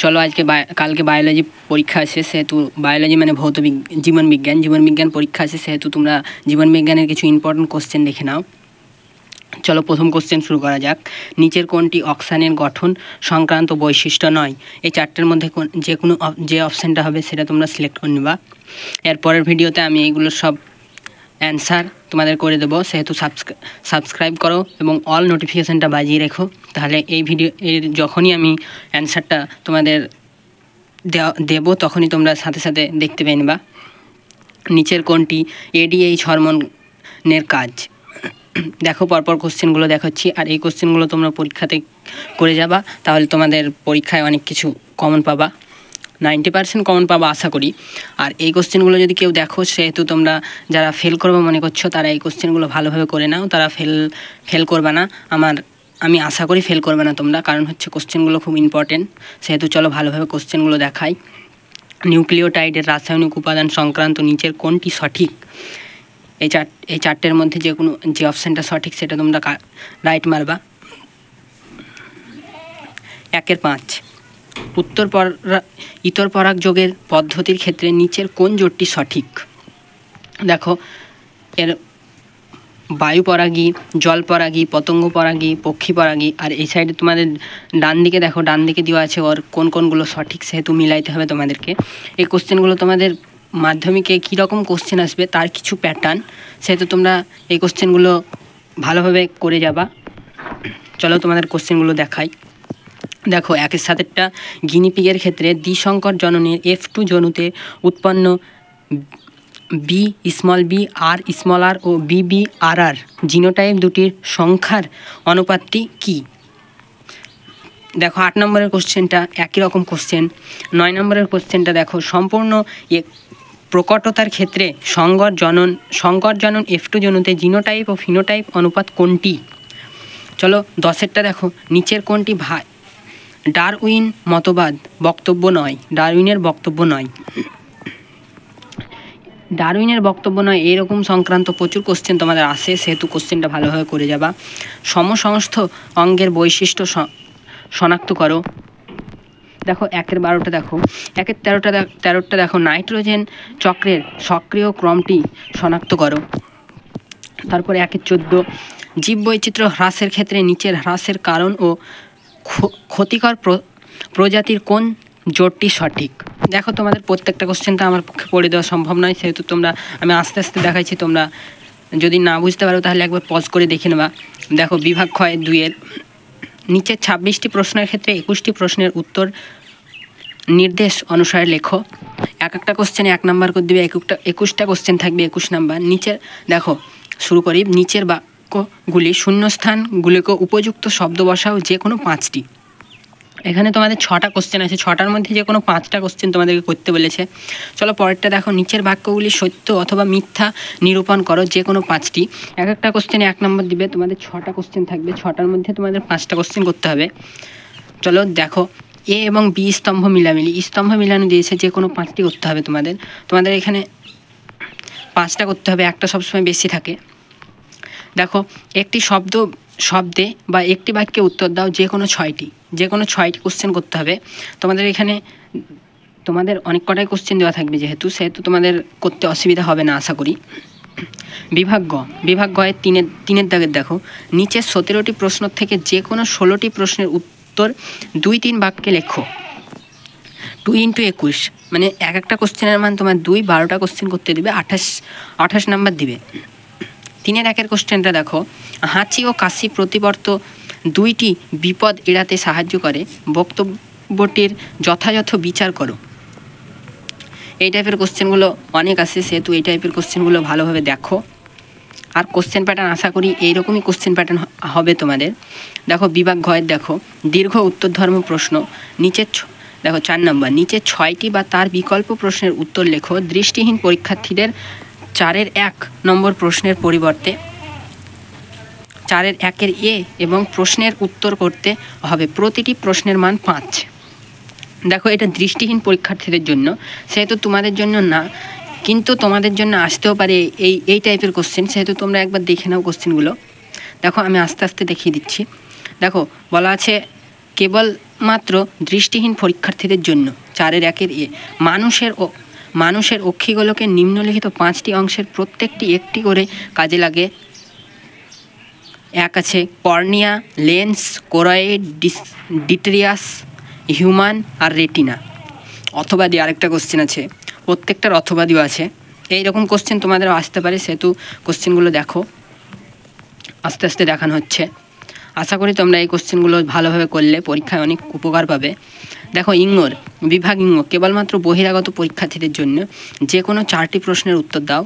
চলো আজকে কালকে বায়োলজি পরীক্ষা আছে, সেহেতু বায়োলজি মানে জীবনবিজ্ঞান পরীক্ষা আছে, সেহেতু তোমরা জীবনবিজ্ঞানের কিছু ইম্পর্টেন্ট কোশ্চেন দেখে নাও। চলো প্রথম কোশ্চেন শুরু করা যাক। নিচের কোনটি অক্সানের গঠন সংক্রান্ত বৈশিষ্ট্য নয়? এই চারটের মধ্যে যে অপশানটা হবে সেটা তোমরা সিলেক্ট করে নেবা। এরপরের ভিডিওতে আমি এইগুলোর সব অ্যান্সার তোমাদের করে দেবো, সেহেতু সাবস্ক্রাইব করো এবং অল নোটিফিকেশানটা বাজিয়ে রেখো, তাহলে এই এর যখনই আমি অ্যান্সারটা তোমাদের দেবো তখনই তোমরা সাথে সাথে দেখতে পেয়ে নেবা। নিচের কোনটি ADH হরমোনের কাজ? দেখো পরপর কোশ্চেনগুলো দেখাচ্ছি, আর এই কোশ্চেনগুলো তোমরা পরীক্ষাতে করে যাবা, তাহলে তোমাদের পরীক্ষায় অনেক কিছু কমন পাবা, 90% কমন পাবা আশা করি। আর এই কোশ্চেনগুলো যদি কেউ দেখো, সেহেতু তোমরা যারা ফেল করবে মনে করছো তারা এই কোশ্চেনগুলো ভালোভাবে করে নাও, তারা ফেল করবে না। আমি আশা করি ফেল করবে না তোমরা, কারণ হচ্ছে কোশ্চেনগুলো খুব ইম্পর্টেন্ট। সেহেতু চলো ভালোভাবে কোশ্চেনগুলো দেখাই। নিউক্লিওটাইডের রাসায়নিক উপাদান সংক্রান্ত নিচের কোনটি সঠিক? এই চারটের মধ্যে যে অপশানটা সঠিক সেটা তোমরা রাইট মারবা। 1-5 ইতর পরাগযোগের পদ্ধতির ক্ষেত্রে নিচের কোন জোটটি সঠিক? দেখো এর বায়ু পরাগী, জল পরাগী, পতঙ্গ পরাগী, পক্ষী পরাগী। আর এই সাইডে তোমাদের ডান দিকে দেখো, ডান দিকে দেওয়া আছে ওর কোনগুলো সঠিক, সেহেতু মিলাইতে হবে তোমাদেরকে। এই কোশ্চেনগুলো তোমাদের মাধ্যমিকে কীরকম কোশ্চেন আসবে তার কিছু প্যাটার্ন, সেহেতু তোমরা এই কোশ্চেনগুলো ভালোভাবে করে যাবা। চলো তোমাদের কোশ্চেনগুলো দেখাই। দেখো 1-7 গিনিপিগের ক্ষেত্রে দ্বিসংকর জননের F2 জনুতে উৎপন্ন B r ও BBRR জিনোটাইপ দুটির সংখ্যার অনুপাতটি কি? দেখো 8 নম্বরের কোশ্চেনটা একই রকম কোশ্চেন। 9 নম্বরের কোশ্চেনটা দেখো, সম্পূর্ণ প্রকটতার ক্ষেত্রে সংকর জনন F2 জনুতে জিনোটাইপ ও ফিনোটাইপ অনুপাত কোনটি? চলো 10এরটা দেখো, নিচের কোনটি ডারউইনের বক্তব্য নয় এরকম সংক্রান্ত প্রচুর কোশ্চেন তোমাদের আসে, সেহেতু কোশ্চেনটা ভালোভাবে করে যাবা। সমসমস্ত অঙ্গের বৈশিষ্ট্য শনাক্ত করো। দেখো 1-12টা দেখো, 1-13টা দেখো, নাইট্রোজেন চক্রের সক্রিয় ক্রমটি শনাক্ত করো। তারপরে 1-14 জীববৈচিত্র্য হ্রাসের ক্ষেত্রে নিচের হ্রাসের কারণ ও ক্ষতিকর প্রজাতির কোন জোটটি সঠিক? দেখো তোমাদের প্রত্যেকটা কোশ্চেনটা আমার পক্ষে পড়ে দেওয়া সম্ভব নয়, সেহেতু আমি আস্তে আস্তে দেখাইছি, তোমরা যদি না বুঝতে পারো তাহলে একবার পজ করে দেখে নেবা। দেখো বিভাগ ক্ষয় 2-এর নিচের 26টি প্রশ্নের ক্ষেত্রে 21টি প্রশ্নের উত্তর নির্দেশ অনুসারে লেখো। একটা কোশ্চেনে 1 নাম্বার করে দিবে, 21টা কোশ্চেন থাকবে 21 নাম্বার। নিচের দেখো শুরু করি, নিচের বাক্যগুলি শূন্যস্থানগুলিকে উপযুক্ত শব্দ বসাও যে কোনো 5টি। এখানে তোমাদের 6টা কোশ্চেন আছে, 6টার মধ্যে যে কোনো 5টা কোশ্চেন তোমাদেরকে করতে বলেছে। চলো পরেরটা দেখো, নিচের বাক্যগুলি সত্য অথবা মিথ্যা নিরূপণ করো যে কোনো 5টি। একটা কোশ্চেনে 1 নম্বর দিবে, তোমাদের 6টা কোশ্চেন থাকবে, 6টার মধ্যে তোমাদের 5টা কোশ্চেন করতে হবে। চলো দেখো, A এবং B স্তম্ভ মিলানো দিয়েছে, যে কোনো 5টি করতে হবে তোমাদের এখানে 5টা করতে হবে, একটা সবসময় বেশি থাকে। দেখো একটি শব্দে বা একটি বাক্যে উত্তর দাও যে কোনো 6টি কোশ্চেন করতে হবে তোমাদের। এখানে তোমাদের অনেক কটাই কোশ্চেন দেওয়া থাকবে, সেহেতু তোমাদের করতে অসুবিধা হবে না আশা করি। বিভাগ গয়ের 3-এর দাগের দেখো, নিচের 17টি প্রশ্ন থেকে যে কোনো 16টি প্রশ্নের উত্তর 2-3 বাক্যে লেখো। 2 × 21 মানে একটা কোশ্চেনের মান তোমার 2, 12টা কোশ্চেন করতে দিবে, 28 নাম্বার দিবে। 3-1 কোশ্চেনটা দেখো, হাঁচি ও কাশি প্রতিবর্ত 2টি বিপদ এড়াতে সাহায্য করে, বক্তব্যটির যথাযথ বিচার করো। এই টাইপের কোশ্চেনগুলো অনেক আসে, সেহেতু এই টাইপের কোশ্চেনগুলো ভালোভাবে দেখো। আর কোশ্চেন প্যাটার্ন আশা করি এইরকমই কোশ্চেন প্যাটার্ন হবে তোমাদের। দেখো বিভাগ ঘয়ের দেখো, দীর্ঘ উত্তরধর্ম প্রশ্ন। দেখো 4 নম্বর, নিচের 6টি বা তার বিকল্প প্রশ্নের উত্তর লেখো। দৃষ্টিহীন পরীক্ষার্থীদের 4-1 নম্বর প্রশ্নের পরিবর্তে 4-1 A এবং প্রশ্নের উত্তর করতে হবে। প্রতিটি প্রশ্নের মান 5। দেখো এটা দৃষ্টিহীন পরীক্ষার্থীদের জন্য, সেহেতু তোমাদের জন্য না, কিন্তু তোমাদের জন্য আসতেও পারে এই টাইপের কোশ্চেন, সেহেতু তোমরা একবার দেখে নাও কোশ্চেনগুলো। দেখো আমি আস্তে আস্তে দেখিয়ে দিচ্ছি। দেখো বলা আছে কেবল কেবলমাত্র দৃষ্টিহীন পরীক্ষার্থীদের জন্য। 4-1 এ মানুষের অক্ষিগোলকের নিম্নলিখিত 5টি অংশের প্রত্যেকটি একটি করে কাজে লাগে। 1 আছে কর্নিয়া, লেন্স, কোরয়েড, ডিট্রিয়াস, হিউমান আর রেটিনা। অথবাদি আরেকটা কোশ্চেন আছে, প্রত্যেকটার অথবাদিও আছে। এইরকম কোশ্চেন তোমাদের আসতে পারে, সেহেতু কোশ্চেনগুলো দেখো, আস্তে আস্তে দেখানো হচ্ছে। আশা করি তোমরা এই কোশ্চেনগুলো ভালোভাবে করলে পরীক্ষায় অনেক উপকার পাবে। দেখো ইঙ্গর বিভাগ, কেবলমাত্র বহিরাগত পরীক্ষার্থীদের জন্য যে কোনো 4টি প্রশ্নের উত্তর দাও।